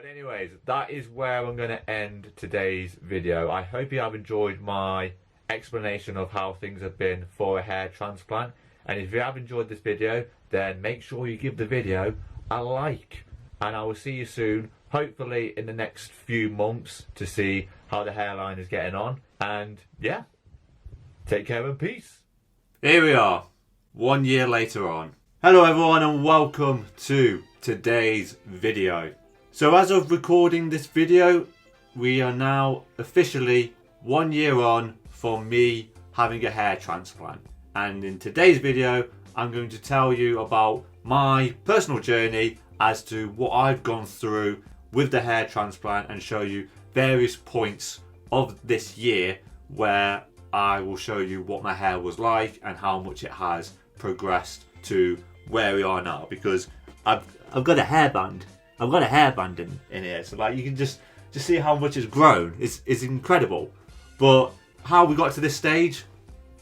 But anyways, that is where I'm going to end today's video. I hope you have enjoyed my explanation of how things have been for a hair transplant. And if you have enjoyed this video, then make sure you give the video a like. And I will see you soon, hopefully in the next few months, to see how the hairline is getting on. And yeah, take care and peace. Here we are, 1 year later on. Hello everyone and welcome to today's video. So as of recording this video, we are now officially 1 year on from me having a hair transplant. And in today's video, I'm going to tell you about my personal journey as to what I've gone through with the hair transplant and show you various points of this year where I will show you what my hair was like and how much it has progressed to where we are now, because I've got a hairband. I've got a hairband in here, so like you can just see how much it's grown. It's incredible. But how we got to this stage,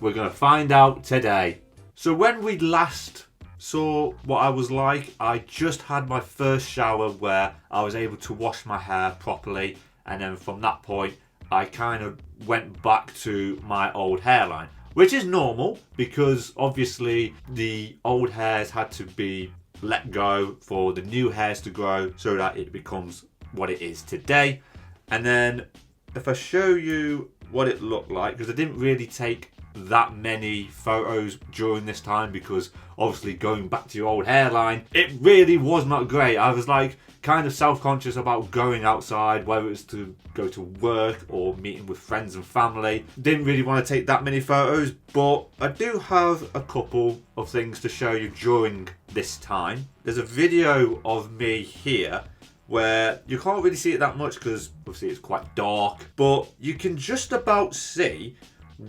we're gonna find out today. So when we last saw what I was like, I just had my first shower where I was able to wash my hair properly, and then from that point I kind of went back to my old hairline, which is normal because obviously the old hairs had to be let go for the new hairs to grow so that it becomes what it is today. And then if I show you what it looked like, because I didn't really take that many photos during this time because obviously going back to your old hairline, it really was not great. I was like kind of self-conscious about going outside, whether it was to go to work or meeting with friends and family. Didn't really want to take that many photos, but I do have a couple of things to show you during this time. There's a video of me here where you can't really see it that much because obviously it's quite dark, but you can just about see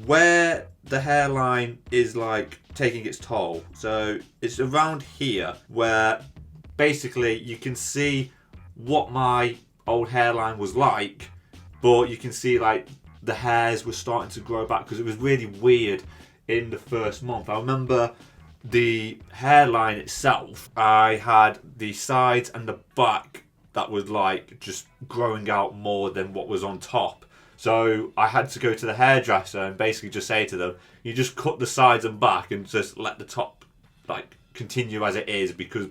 where the hairline is like taking its toll. So it's around here where basically you can see what my old hairline was like, but you can see like the hairs were starting to grow back because it was really weird in the first month. I remember the hairline itself, I had the sides and the back that was like just growing out more than what was on top. So I had to go to the hairdresser and basically just say to them, you just cut the sides and back and just let the top like continue as it is, because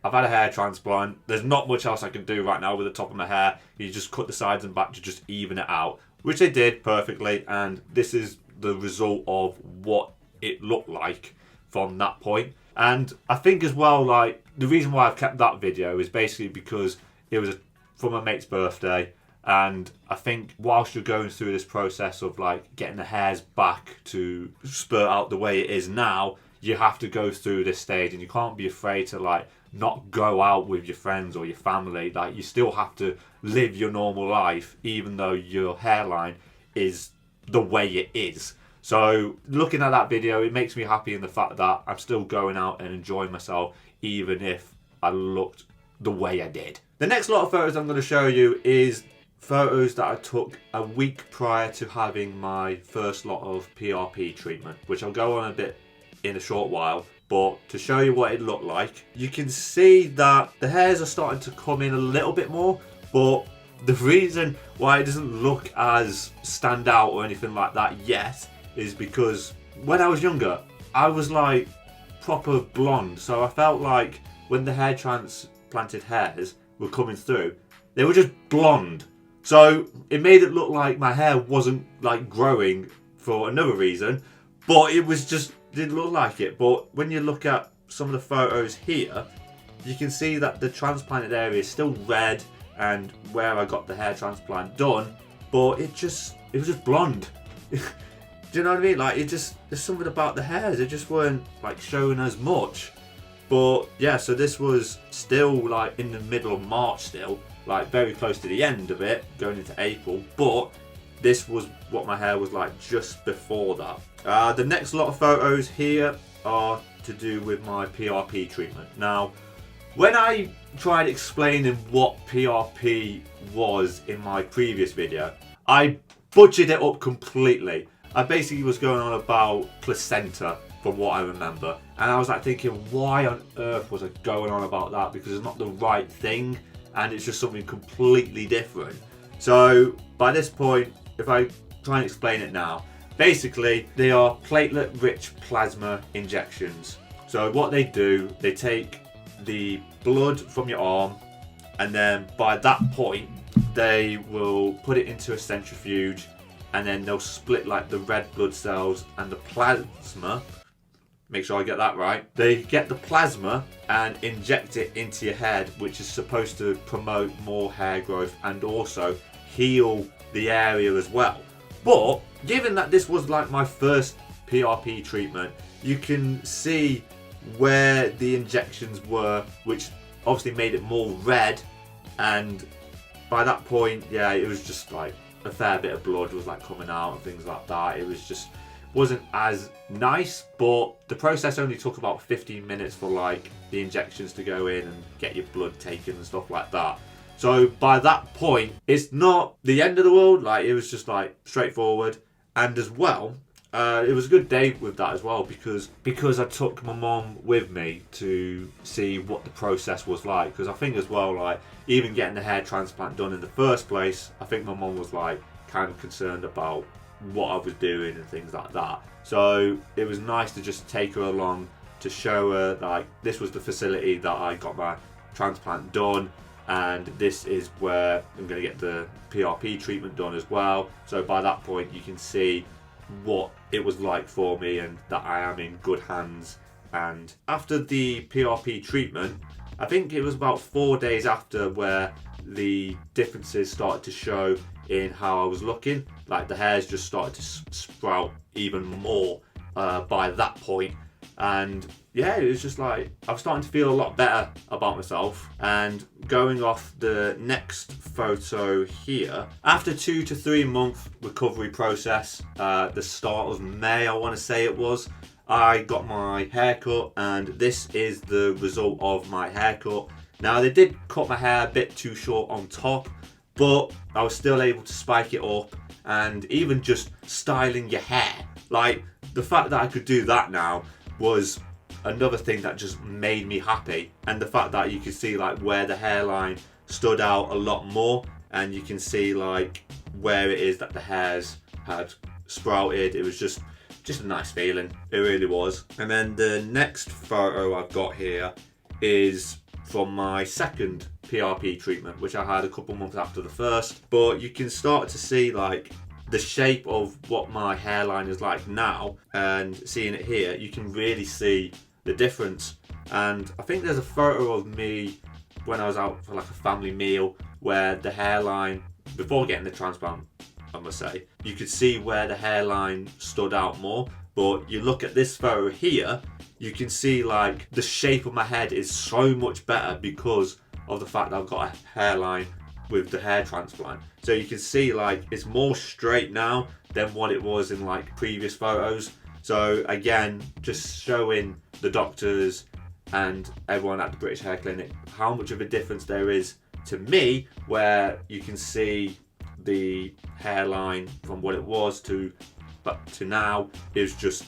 I've had a hair transplant. There's not much else I can do right now with the top of my hair. You just cut the sides and back to just even it out, which they did perfectly. And this is the result of what it looked like from that point. And I think as well, like the reason why I've kept that video is basically because it was from my mate's birthday. And I think whilst you're going through this process of like getting the hairs back to spurt out the way it is now, you have to go through this stage, and you can't be afraid to like not go out with your friends or your family. Like you still have to live your normal life even though your hairline is the way it is. So looking at that video, it makes me happy in the fact that I'm still going out and enjoying myself even if I looked the way I did. The next lot of photos I'm going to show you is photos that I took a week prior to having my first lot of PRP treatment, which I'll go on a bit in a short while. But to show you what it looked like, you can see that the hairs are starting to come in a little bit more, but the reason why it doesn't look as stand out or anything like that yet is because when I was younger, I was like proper blonde. So I felt like when the hair transplanted hairs were coming through, they were just blonde. So it made it look like my hair wasn't like growing for another reason, but it was just didn't look like it. But when you look at some of the photos here, you can see that the transplanted area is still red and where I got the hair transplant done, but it was just blonde. Do you know what I mean? Like there's something about the hairs, they just weren't like showing as much. But yeah, so this was still like in the middle of March still, like very close to the end of it, going into April, but this was what my hair was like just before that. The next lot of photos here are to do with my PRP treatment. Now, when I tried explaining what PRP was in my previous video, I butchered it up completely. I basically was going on about placenta from what I remember, and I was like thinking, why on earth was I going on about that, because it's not the right thing and it's just something completely different. So by this point, if I try and explain it now, basically they are platelet-rich plasma injections. So what they do, they take the blood from your arm, and then by that point they will put it into a centrifuge, and then they'll split like the red blood cells and the plasma. Make sure I get that right. They get the plasma and inject it into your head, which is supposed to promote more hair growth and also heal the area as well. But given that this was like my first PRP treatment, you can see where the injections were, which obviously made it more red, and by that point, yeah, it was just like a fair bit of blood was like coming out and things like that. It was just wasn't as nice, but the process only took about 15 minutes for like the injections to go in and get your blood taken and stuff like that. So by that point, it's not the end of the world. Like, it was just like straightforward. And as well, it was a good day with that as well, because I took my mom with me to see what the process was like. Because I think as well, like, even getting the hair transplant done in the first place, I think my mom was like kind of concerned about what I was doing and things like that. So it was nice to just take her along to show her like this was the facility that I got my transplant done, and this is where I'm going to get the PRP treatment done as well. So by that point you can see what it was like for me and that I am in good hands. And after the PRP treatment, I think it was about 4 days after where the differences started to show in how I was looking. Like, the hairs just started to sprout even more by that point. And yeah, it was just like I was starting to feel a lot better about myself. And going off the next photo here, after 2 to 3 month recovery process, the start of May I want to say it was, I got my haircut, and this is the result of my haircut. Now, they did cut my hair a bit too short on top, but I was still able to spike it up. And even just styling your hair, like the fact that I could do that now was another thing that just made me happy. And the fact that you could see like where the hairline stood out a lot more, and you can see like where it is that the hairs had sprouted. It was just a nice feeling. It really was. And then the next photo I've got here is from my second PRP treatment, which I had a couple months after the first. But you can start to see like the shape of what my hairline is like now, and seeing it here, you can really see the difference. And I think there's a photo of me when I was out for like a family meal where the hairline, before getting the transplant, I must say, you could see where the hairline stood out more. But you look at this photo here, you can see like the shape of my head is so much better because of the fact that I've got a hairline with the hair transplant. So you can see like it's more straight now than what it was in like previous photos. So again, just showing the doctors and everyone at the British Hair Clinic how much of a difference there is to me, where you can see the hairline from what it was to now is just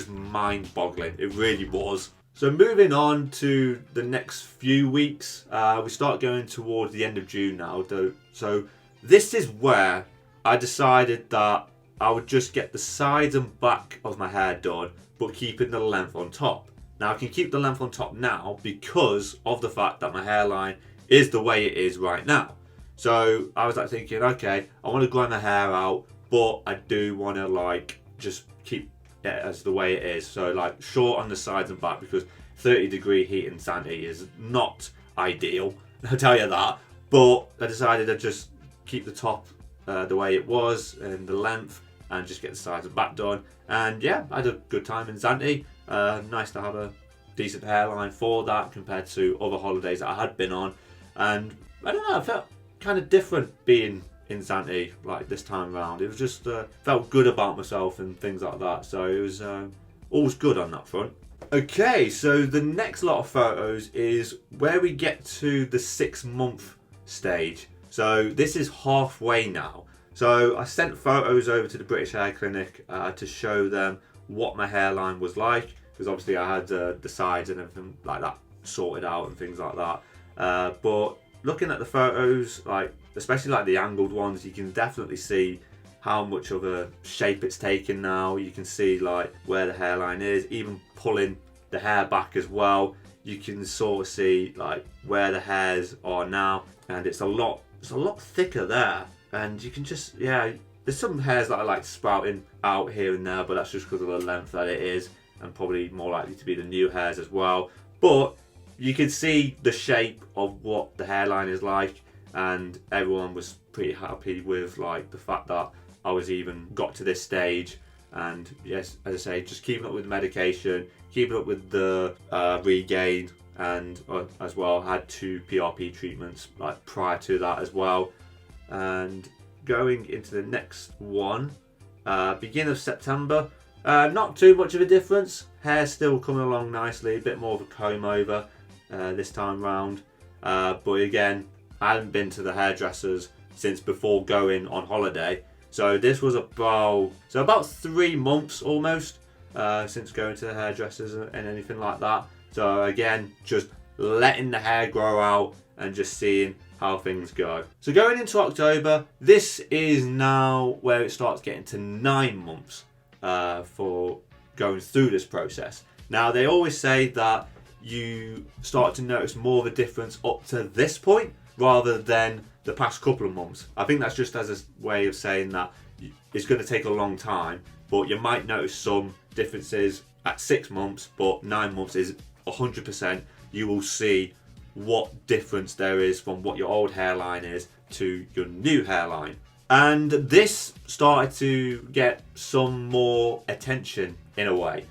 mind-boggling. It really was. So moving on to the next few weeks, we start going towards the end of June now though. So this is where I decided that I would just get the sides and back of my hair done, but keeping the length on top. Now I can keep the length on top now because of the fact that my hairline is the way it is right now. So I was like thinking, okay, I want to grow my hair out, but I do want to like just keep it as the way it is. So like short on the sides and back, because 30-degree heat in Zante is not ideal, I'll tell you that. But I decided I'd just keep the top the way it was and the length, and just get the sides and back done. And yeah, I had a good time in Zante. Nice to have a decent hairline for that compared to other holidays that I had been on. And I don't know, I felt kind of different being in Zante like this time around. It was just felt good about myself and things like that. So it was always good on that front. Okay, so the next lot of photos is where we get to the 6-month stage. So this is halfway now. So I sent photos over to the British Hair Clinic to show them what my hairline was like, because obviously I had the sides and everything like that sorted out and things like that. But looking at the photos, like especially like the angled ones, you can definitely see how much of a shape it's taken now. You can see like where the hairline is, even pulling the hair back as well. You can sort of see like where the hairs are now, and it's a lot thicker there. And you can just, yeah, there's some hairs that are like sprouting out here and there, but that's just because of the length that it is, and probably more likely to be the new hairs as well. But you can see the shape of what the hairline is like, and everyone was pretty happy with like the fact that I was even got to this stage. And yes, as I say, just keeping up with the medication, keeping up with the regain, and as well had 2 PRP treatments like prior to that as well. And going into the next one, beginning of September, not too much of a difference. Hair still coming along nicely, a bit more of a comb over this time round. But again, I hadn't been to the hairdressers since before going on holiday. So this was about 3 months almost since going to the hairdressers and anything like that. So again, just letting the hair grow out and just seeing how things go. So going into October, this is now where it starts getting to 9 months for going through this process. Now they always say that you start to notice more of a difference up to this point rather than the past couple of months. I think that's just as a way of saying that it's going to take a long time, but you might notice some differences at 6 months, but 9 months is 100%. You will see what difference there is from what your old hairline is to your new hairline. And this started to get some more attention in a way.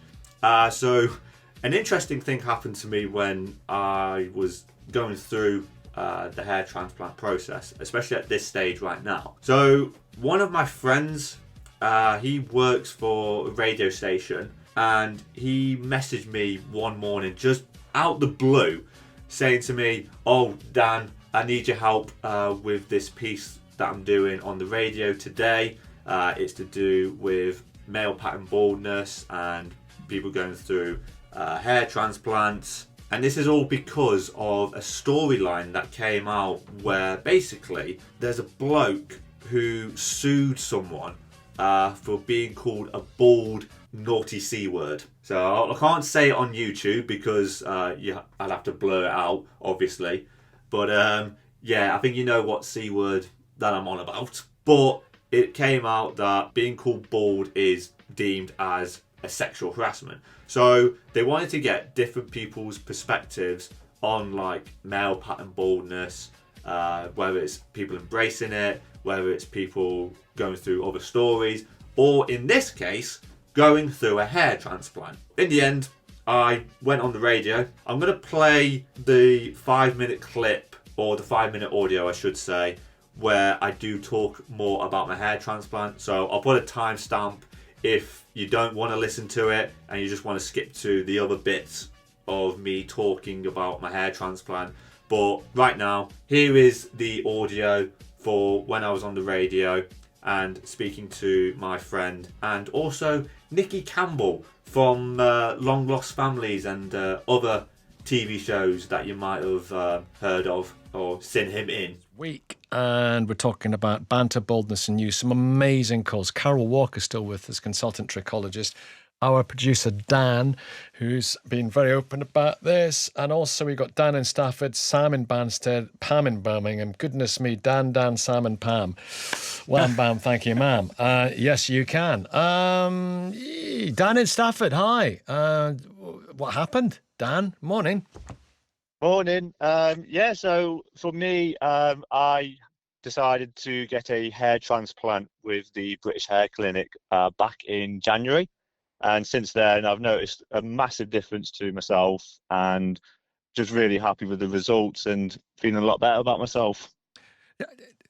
So an interesting thing happened to me when I was going through the hair transplant process, especially at this stage right now. So one of my friends, he works for a radio station, and he messaged me one morning just out the blue saying to me, "Oh Dan, I need your help with this piece that I'm doing on the radio today. It's to do with male pattern baldness and people going through hair transplants." And this is all because of a storyline that came out where basically there's a bloke who sued someone for being called a bald, naughty C word. So I can't say it on YouTube because I'd have to blur it out, obviously. But yeah, I think you know what C word that I'm on about. But it came out that being called bald is deemed as a sexual harassment. So they wanted to get different people's perspectives on like male pattern baldness, whether it's people embracing it, whether it's people going through other stories, or in this case, going through a hair transplant. In the end, I went on the radio. I'm going to play the 5-minute clip, or the 5-minute audio, I should say, where I do talk more about my hair transplant. So I'll put a timestamp if you don't want to listen to it and you just want to skip to the other bits of me talking about my hair transplant. But right now, here is the audio for when I was on the radio and speaking to my friend, and also Nikki Campbell from Long Lost Families and other TV shows that you might have heard of or seen him in. Week, and we're talking about banter, baldness and use. Some amazing calls. Carol Walker still with us, consultant trichologist. Our producer Dan, who's been very open about this, and also we got Dan in Stafford, Sam in Banstead, Pam in Birmingham. Goodness me, Dan, Sam and Pam. Wham bam, thank you, ma'am. Yes, you can. Dan in Stafford, hi. What happened, Dan? Morning. Morning. Yeah, so for me, I decided to get a hair transplant with the British Hair Clinic back in January. And since then, I've noticed a massive difference to myself and just really happy with the results and feeling a lot better about myself.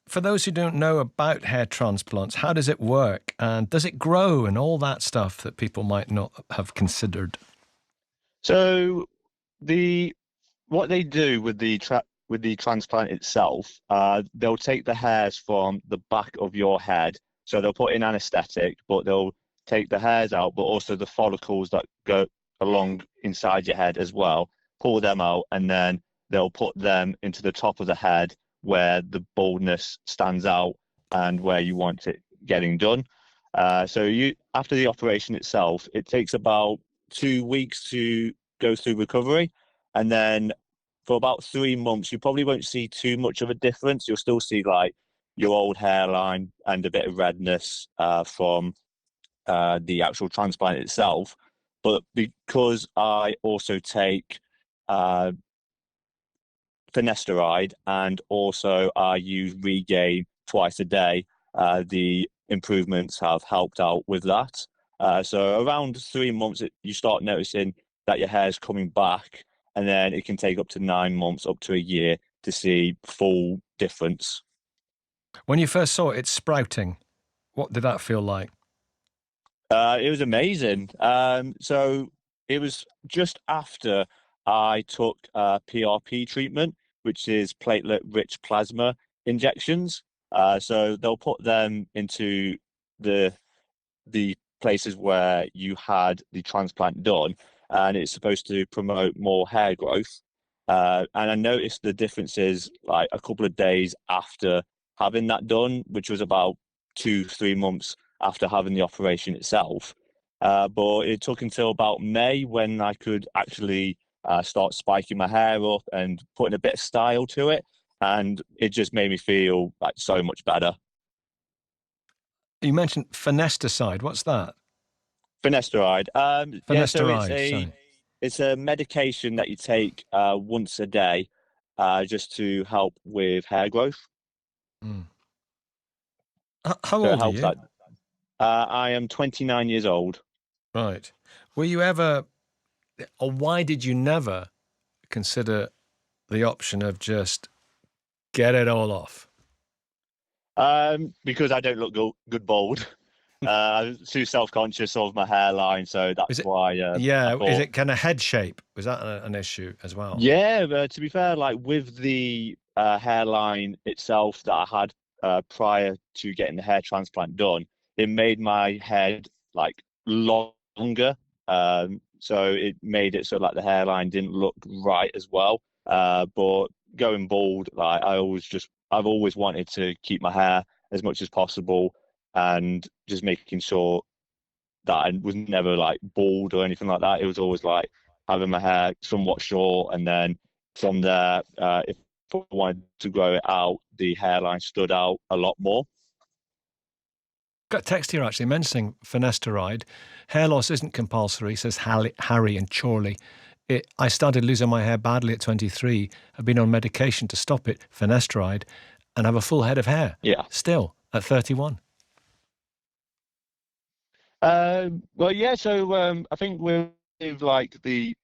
For those who don't know about hair transplants, how does it work? And does it grow and all that stuff that people might not have considered? So what they do with the transplant itself, they'll take the hairs from the back of your head. So they'll put in anesthetic, but they'll take the hairs out, but also the follicles that go along inside your head as well, pull them out, and then they'll put them into the top of the head where the baldness stands out and where you want it getting done. So after the operation itself, it takes about 2 weeks to go through recovery, and then for about 3 months, you probably won't see too much of a difference. You'll still see like your old hairline and a bit of redness from the actual transplant itself. But because I also take uh, finasteride and also I use Regain twice a day, the improvements have helped out with that. So around 3 months, you start noticing that your hair is coming back, and then it can take up to 9 months, up to a year to see full difference. When you first saw it sprouting, what did that feel like? It was amazing. So it was just after I took PRP treatment, which is platelet-rich plasma injections. So they'll put them into the the places where you had the transplant done, and it's supposed to promote more hair growth. And I noticed the differences like a couple of days after having that done, which was about 2, 3 months after having the operation itself. But it took until about May when I could actually start spiking my hair up and putting a bit of style to it, and it just made me feel like so much better. You mentioned finasteride. What's that? Finasteride. Yeah, so Finasteride, sorry. it's a medication that you take once a day, just to help with hair growth. Mm. How So it old are helps you? that. I am 29 years old. Right. Were you ever, or why did you never consider the option of just get it all off? Because I don't look good bald. I'm too self-conscious of my hairline, so Is that's it, why I yeah, is thought. it kind of head shape? Was that an issue as well? Yeah, but to be fair, like with the hairline itself that I had prior to getting the hair transplant done, it made my head like longer. So it made it so like the hairline didn't look right as well. But going bald, like I've always wanted to keep my hair as much as possible, and just making sure that I was never like bald or anything like that. It was always like having my hair somewhat short, and then from there, if I wanted to grow it out, the hairline stood out a lot more. Got a text here actually mentioning finasteride. Hair loss isn't compulsory, says Harry and Chorley. I started losing my hair badly at 23. I've been on medication to stop it, finasteride, and have a full head of hair. Yeah. Still at 31. Well, yeah. So I think with like the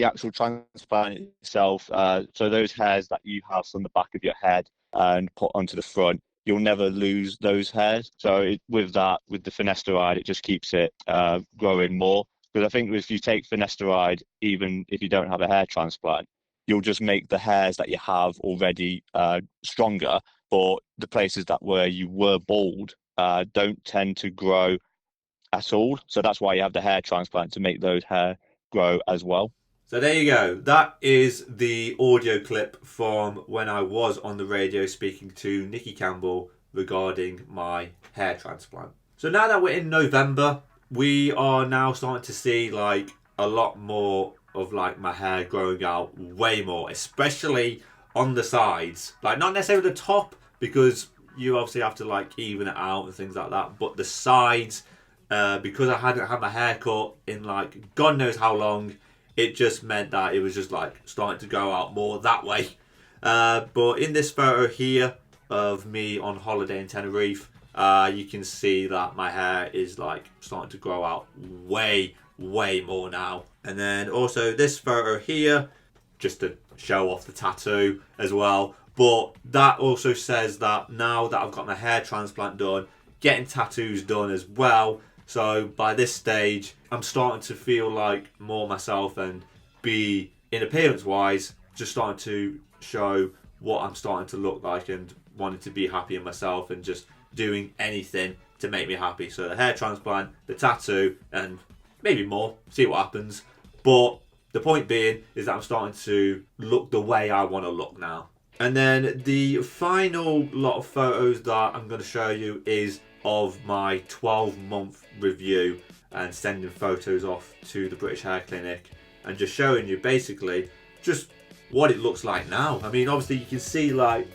actual transplant itself, so those hairs that you have from the back of your head and put onto the front, you'll never lose those hairs. So with that, with the finasteride, it just keeps it growing more. Because I think if you take finasteride, even if you don't have a hair transplant, you'll just make the hairs that you have already stronger. But the places that where you were bald don't tend to grow at all. So that's why you have the hair transplant to make those hair grow as well. So there you go. That is the audio clip from when I was on the radio speaking to Nikki Campbell regarding my hair transplant. So now that we're in November, we are now starting to see like a lot more of like my hair growing out way more, especially on the sides. Like not necessarily the top, because you obviously have to like even it out and things like that, but the sides, because I hadn't had my hair cut in like God knows how long, it just meant that it was just like starting to go out more that way. But in this photo here of me on holiday in Tenerife, you can see that my hair is like starting to grow out way more now. And then also this photo here, just to show off the tattoo as well. But that also says that now that I've got my hair transplant done, getting tattoos done as well. So by this stage, I'm starting to feel like more myself and be, in appearance wise, just starting to show what I'm starting to look like and wanting to be happy in myself and just doing anything to make me happy. So the hair transplant, the tattoo, and maybe more, see what happens. But the point being is that I'm starting to look the way I want to look now. And then the final lot of photos that I'm going to show you is of my 12-month review and sending photos off to the British Hair Clinic and just showing you basically just what it looks like now. I mean, obviously you can see like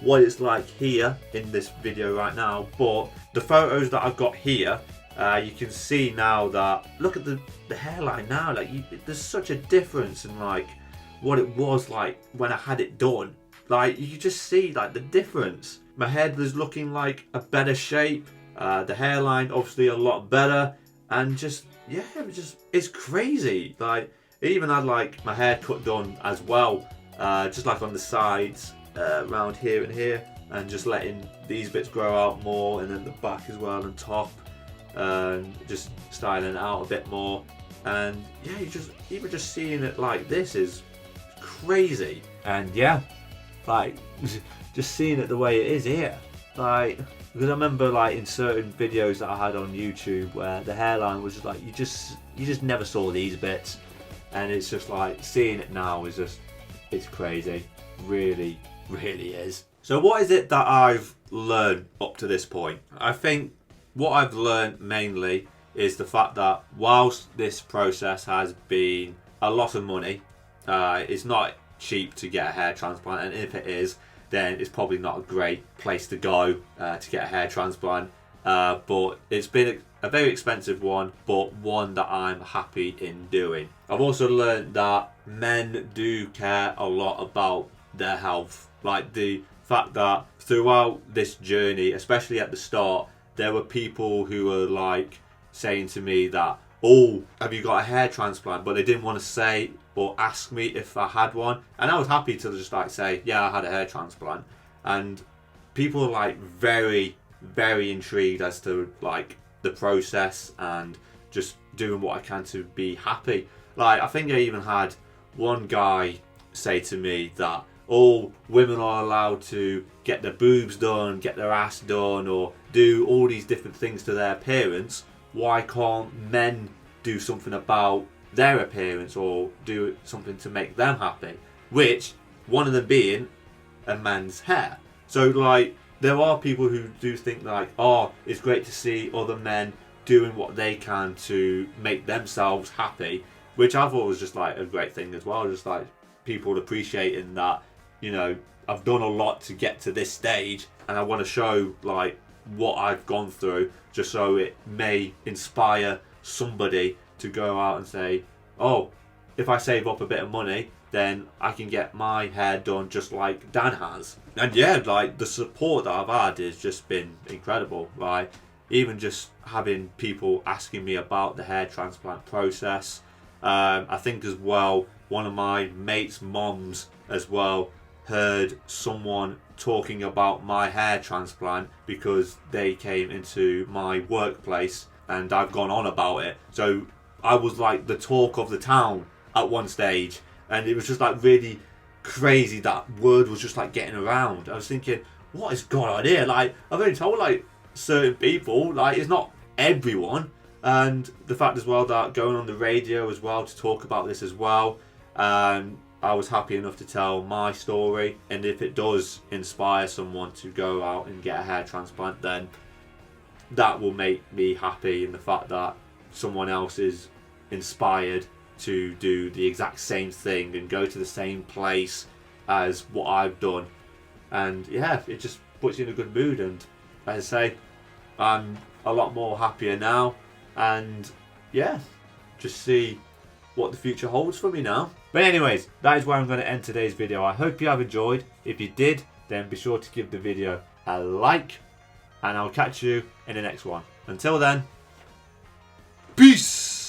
what it's like here in this video right now, but the photos that I've got here, you can see now that, look at the hairline now, like there's such a difference in like what it was like when I had it done. Like you just see like the difference. My head was looking like a better shape, the hairline obviously a lot better, and just, yeah, it's crazy. Like it even had like my haircut done as well, just like on the sides, around here and here, and just letting these bits grow out more, and then the back as well and top, just styling it out a bit more. And yeah, even just seeing it like this is crazy. And yeah, like just seeing it the way it is here, like, because I remember like in certain videos that I had on YouTube where the hairline was just like, you just never saw these bits, and it's just like seeing it now is just, it's crazy, really is. So what is it that I've learned up to this point? I think what I've learned mainly is the fact that whilst this process has been a lot of money, it's not cheap to get a hair transplant, and if it is, then it's probably not a great place to go to get a hair transplant, but it's been a very expensive one, but one that I'm happy in doing. I've also learned that men do care a lot about their health, like the fact that throughout this journey, especially at the start, there were people who were like saying to me that, oh, have you got a hair transplant? But they didn't want to say or ask me if I had one. And I was happy to just like say, yeah, I had a hair transplant. And people are like very intrigued as to like the process and just doing what I can to be happy. Like, I think I even had one guy say to me that, oh, women are allowed to get their boobs done, get their ass done, or do all these different things to their appearance. Why can't men do something about their appearance or do something to make them happy? Which, one of them being a man's hair. So like, there are people who do think like, oh, it's great to see other men doing what they can to make themselves happy, which I thought was just like a great thing as well. Just like people appreciating that, you know, I've done a lot to get to this stage, and I want to show like what I've gone through, just so it may inspire somebody to go out and say, oh, if I save up a bit of money, then I can get my hair done just like Dan has. And yeah, like the support that I've had has just been incredible. Like even just having people asking me about the hair transplant process. I think as well, one of my mates' moms as well heard someone talking about my hair transplant because they came into my workplace and I've gone on about it. So I was like the talk of the town at one stage, and it was just like really crazy that word was just like getting around. I was thinking, what is going on here? Like, I've only told like certain people, like it's not everyone. And the fact as well that going on the radio as well to talk about this as well, I was happy enough to tell my story, and if it does inspire someone to go out and get a hair transplant, then that will make me happy in the fact that someone else is inspired to do the exact same thing and go to the same place as what I've done. And yeah, it just puts you in a good mood, and as I say, I'm a lot more happier now, and yeah, just see what the future holds for me now. But anyways, that is where I'm going to end today's video. I hope you have enjoyed. If you did, then be sure to give the video a like, and I'll catch you in the next one. Until then, peace!